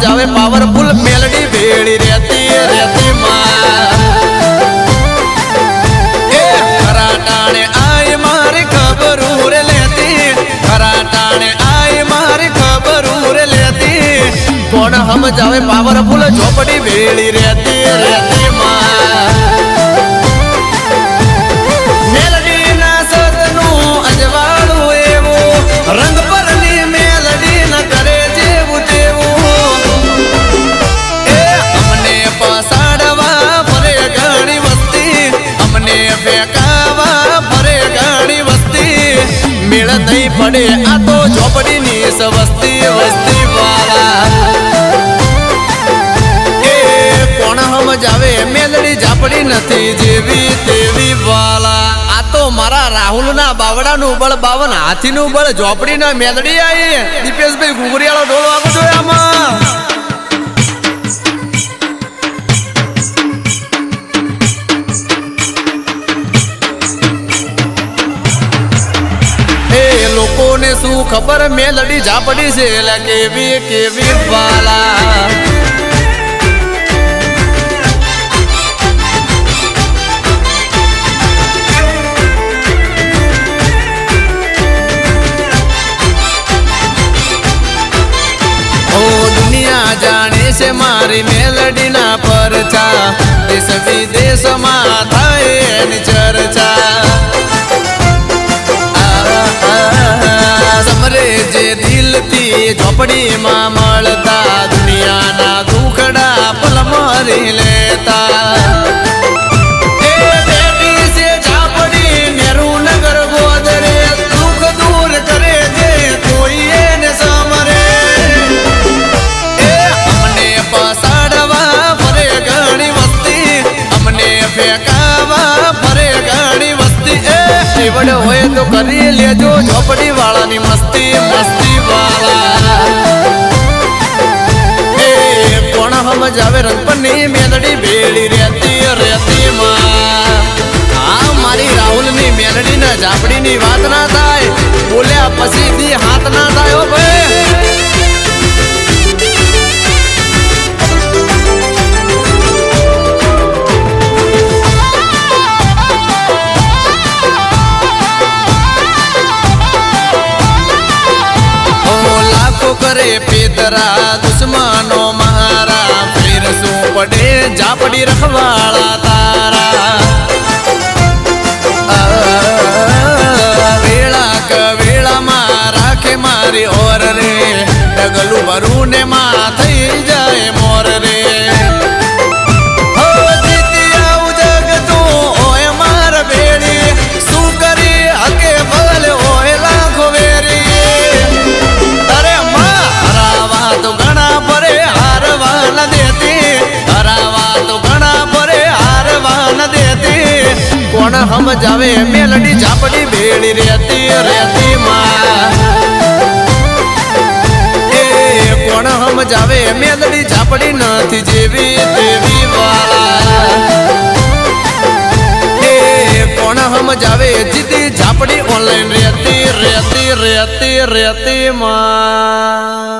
સમજાવે પાવરફુલ મેલડી ભેળી રહેતી રહેતી માં એ ખરા ટાણે આય મારી ખબર રે લેતી ખરા ટાણે આય મારી ખબર રે લેતી કોણ સમજાવે પાવરફુલ ઝોપડી ભેળી રહેતી રહેતી માં મેલડી ના સદનું અજવાળું એવું રંગ પરની મેલડી ન કરે જેવું તેવું એ અમને પસાડવા ફરે ઘણી વસ્તી અમને ફેંકાવા ફરે ઘણી વસ્તી મેળ નહીં પડે આ તો ઝોપડીની વસ્તી વસ્તી વાળા એ કોણ સમજાવે મેલડી ઝાપડી નથી જેવી તેવી વાલા આ તો મારા રાહુલ ના બાવડા નું બળ 52 હાથી નું બળ ઝોપડી ના મેલડી આવી દીપેશભાઈ ઘુઘરીયાળો ઢોલ વાગો છો આમાં લોકોને શું ખબર મેલડી ઝાપડી છે એટલે કેવી કેવી વાલા દુનિયા જાણે છે મારી મેલડી ના પરચા દેશ વિદેશમાં થાય એની ચર્ચા સમરે જે દિલથી ઝોપડીમાં મળતા દુનિયાના દુખડા પલ મારી લેતા એ બેટી છે ઝાપડી નેરું નગર ગોદરે દુઃખ દૂર કરે છે કોઈ એને સમરે એ અમને પસાડવા ફરે ઘણી વસ્તી અમને ફેંકાવા ફરે ઘણી વસ્તી એ વડે હોય તો કરી લેજો ઝોપડી વાળાની મસ્તી મસ્તી વાળા એ કોણ સમજાવે રંગપરની મેલડી ભેળી રહેતી રહેતી માં આ મારી રાહુલ ની મેલડી ના ઝાપડી ની વાત ના થાય બોલ્યા પછી થી હાથ ના થાય ઓ ભાઈ કરે પેતરા દુશ્મનો મારા ફેર શું પડે ઝાપડી રખવાળા તારા વેળા કવેળામાં રાખે મારી ઓર રે ડગલું ભરું ને માં થઈ જાય મોર રે જીતી આવું જગતું ઓય માર ભેળી શું કરી હકે ભલે ઓય લાખો વેરી તો ઘણા પરે હારવા ન દેતી હરાવા તો ઘણા પરે હારવા ન દેતી કોણ સમજાવે મેલડી ઝાપડી ભેળી રહેતી રહેતી માં એ કોણ સમજાવે મેલડી ઝાપડી નથી જેવી તેવી વાળા એ કોણ સમજાવે જીતી ઝાપડી ઓનલાઈન રહેતી રહેતી રહેતી રહેતી માં